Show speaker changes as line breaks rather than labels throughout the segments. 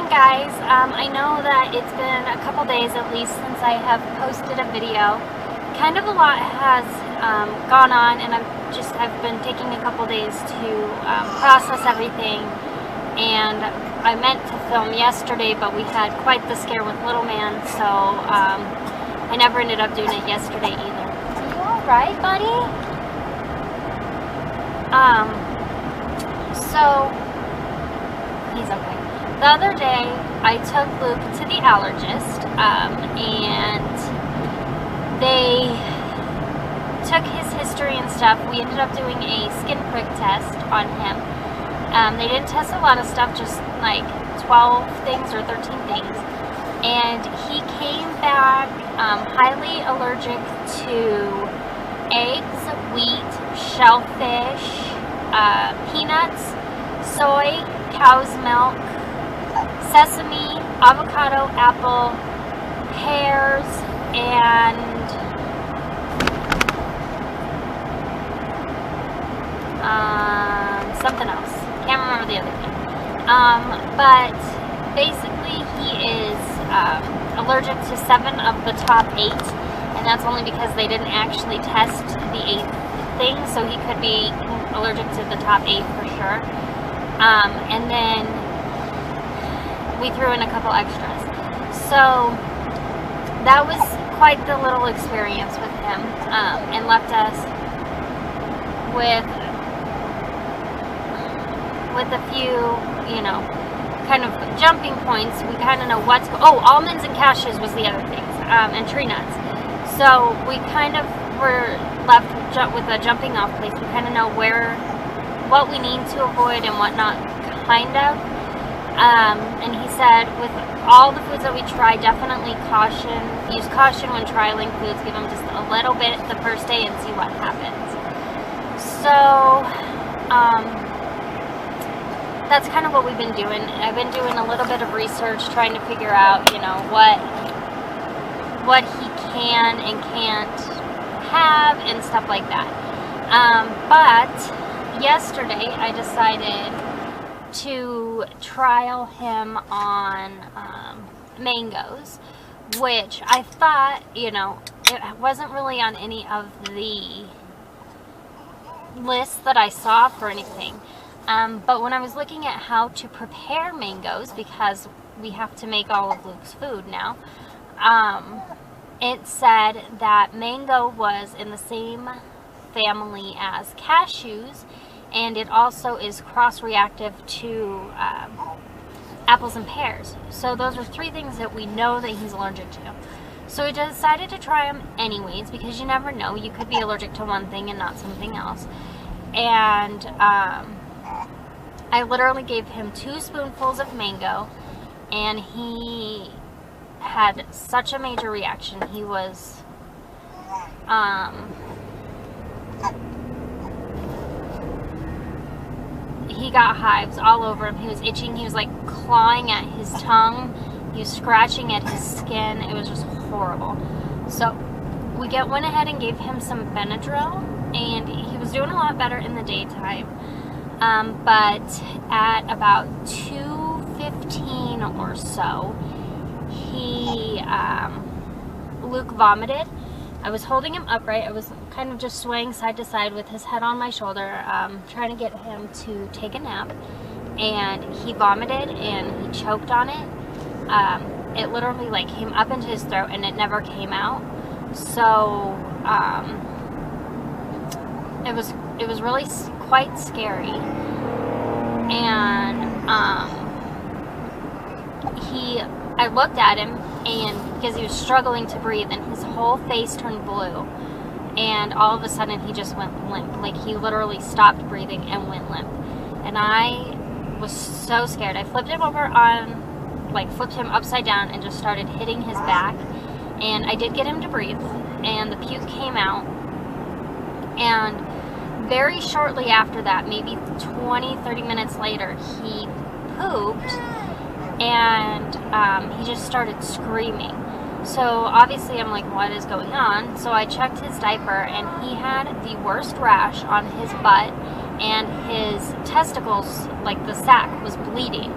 guys. I know that it's been a couple days at least since I have posted a video. Kind of a lot has gone on, and I've been taking a couple days to process everything. And I meant to film yesterday, but we had quite the scare with little man, so I never ended up doing it yesterday either. Are you alright, buddy? So he's okay. The other day, I took Luke to the allergist, and they took his history and stuff. We ended up doing a skin prick test on him. They didn't test a lot of stuff, just like 12 things or 13 things. And he came back highly allergic to eggs, wheat, shellfish, peanuts, soy, cow's milk, sesame, avocado, apple, pears, and something else. Can't remember the other thing. But basically he is allergic to 7 of the top 8, and that's only because they didn't actually test the 8th thing, so he could be allergic to the top 8 for sure. And then we threw in a couple extras. So that was quite the little experience with him, and left us with a few, kind of jumping points. We kind of know what's almonds and cashews was the other things, and tree nuts. So we kind of were left with a jumping off place. We kind of know what we need to avoid and what not, kind of. And he said with all the foods that we try, definitely use caution when trialing foods. Give them just a little bit the first day and see what happens. So, that's kind of what we've been doing. I've been doing a little bit of research, trying to figure out, what he can and can't have and stuff like that. But yesterday I decided to trial him on mangoes, which I thought, it wasn't really on any of the lists that I saw for anything. But when I was looking at how to prepare mangoes, because we have to make all of Luke's food now, it said that mango was in the same family as cashews, and it also is cross-reactive to apples and pears. So those are 3 things that we know that he's allergic to. So we decided to try them anyways, because you never know. You could be allergic to one thing and not something else. And I literally gave him 2 spoonfuls of mango, and he had such a major reaction. He was he got hives all over him. He was itching. He was like clawing at his tongue. He was scratching at his skin. It was just horrible. So we went ahead and gave him some Benadryl, and he was doing a lot better in the daytime. But at about 2:15 or so, Luke vomited. I was holding him upright. I was kind of just swaying side to side with his head on my shoulder, trying to get him to take a nap. And he vomited and he choked on it. It literally came up into his throat and it never came out. So it was really quite scary. And I looked at him, and because he was struggling to breathe, and his whole face turned blue, and all of a sudden he just went limp. He literally stopped breathing and went limp. And I was so scared. I flipped him flipped him upside down and just started hitting his back. And I did get him to breathe, and the puke came out. And very shortly after that, maybe 20-30 minutes later, he pooped, and he just started screaming. So obviously I'm like, what is going on? So I checked his diaper, and he had the worst rash on his butt, and his testicles, the sac, was bleeding.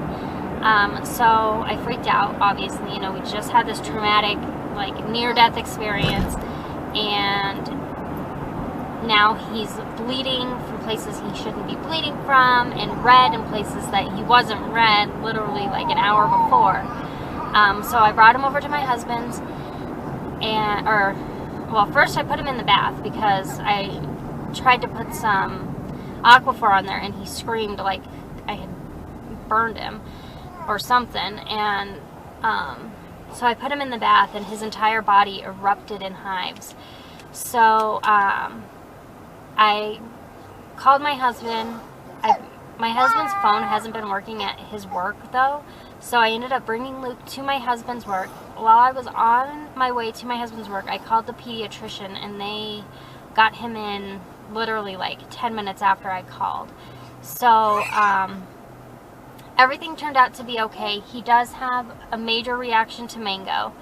So I freaked out, obviously. You know, we just had this traumatic, like, near-death experience, and now he's bleeding from places he shouldn't be bleeding from, and red in places that he wasn't red literally like an hour before. So I brought him over to my husband's, well, first I put him in the bath because I tried to put some Aquaphor on there, and he screamed like I had burned him or something, and so I put him in the bath, and his entire body erupted in hives. So I called my husband. My husband's phone hasn't been working at his work though, so I ended up bringing Luke to my husband's work. While I was on my way to my husband's work, I called the pediatrician, and they got him in literally like 10 minutes after I called. So everything turned out to be okay. He does have a major reaction to mango,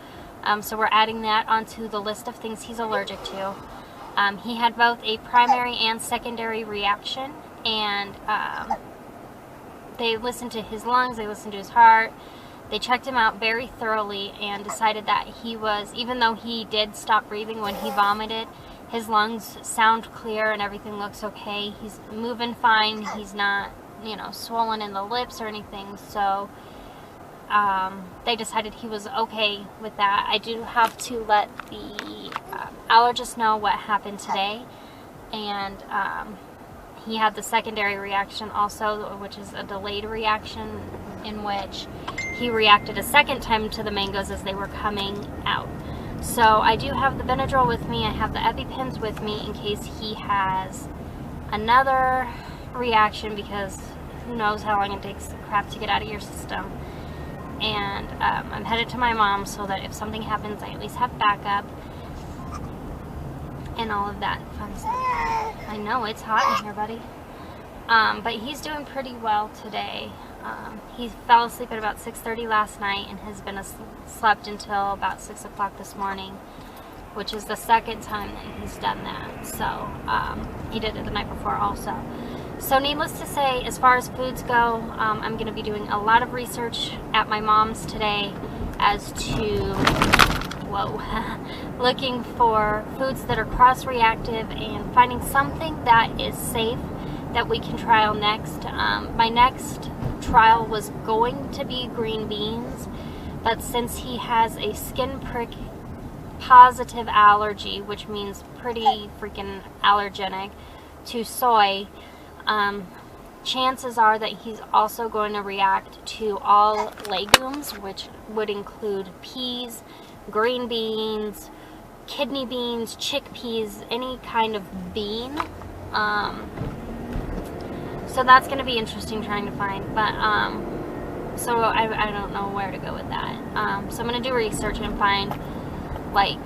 so we're adding that onto the list of things he's allergic to. He had both a primary and secondary reaction, and they listened to his lungs, they listened to his heart, they checked him out very thoroughly, and decided that he was, even though he did stop breathing when he vomited, his lungs sound clear and everything looks okay. He's moving fine, he's not, you know, swollen in the lips or anything, so they decided he was okay with that. I do have to let the allergist know what happened today, and he had the secondary reaction also, which is a delayed reaction in which he reacted a second time to the mangoes as they were coming out. So I do have the Benadryl with me, I have the EpiPens with me in case he has another reaction, because who knows how long it takes crap to get out of your system. And I'm headed to my mom so that if something happens, I at least have backup and all of that fun stuff. I know, it's hot in here, buddy. But he's doing pretty well today. He fell asleep at about 6:30 last night and has been slept until about 6 o'clock this morning, which is the second time that he's done that. So he did it the night before also. So needless to say, as far as foods go, I'm going to be doing a lot of research at my mom's today as to, looking for foods that are cross-reactive and finding something that is safe that we can trial next. My next trial was going to be green beans, but since he has a skin prick positive allergy, which means pretty freaking allergenic to soy, chances are that he's also going to react to all legumes, which would include peas, green beans, kidney beans, chickpeas, any kind of bean. So that's going to be interesting trying to find, but so I don't know where to go with that. So I'm going to do research and find like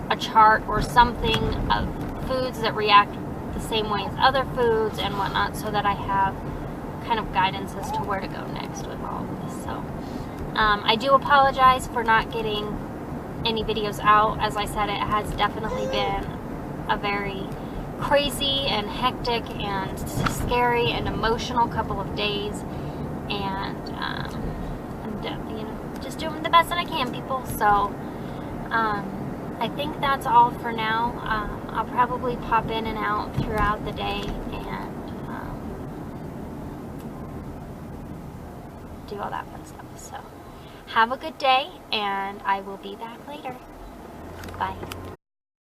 a chart or something of foods that react the same way as other foods and whatnot, so that I have kind of guidance as to where to go next with all of this. So I do apologize for not getting any videos out. As I said, it has definitely been a very crazy and hectic and scary and emotional couple of days, and I'm, you know, just doing the best that I can, people. So I think that's all for now. I'll probably pop in and out throughout the day and do all that fun stuff. So have a good day, and I will be back later. Bye.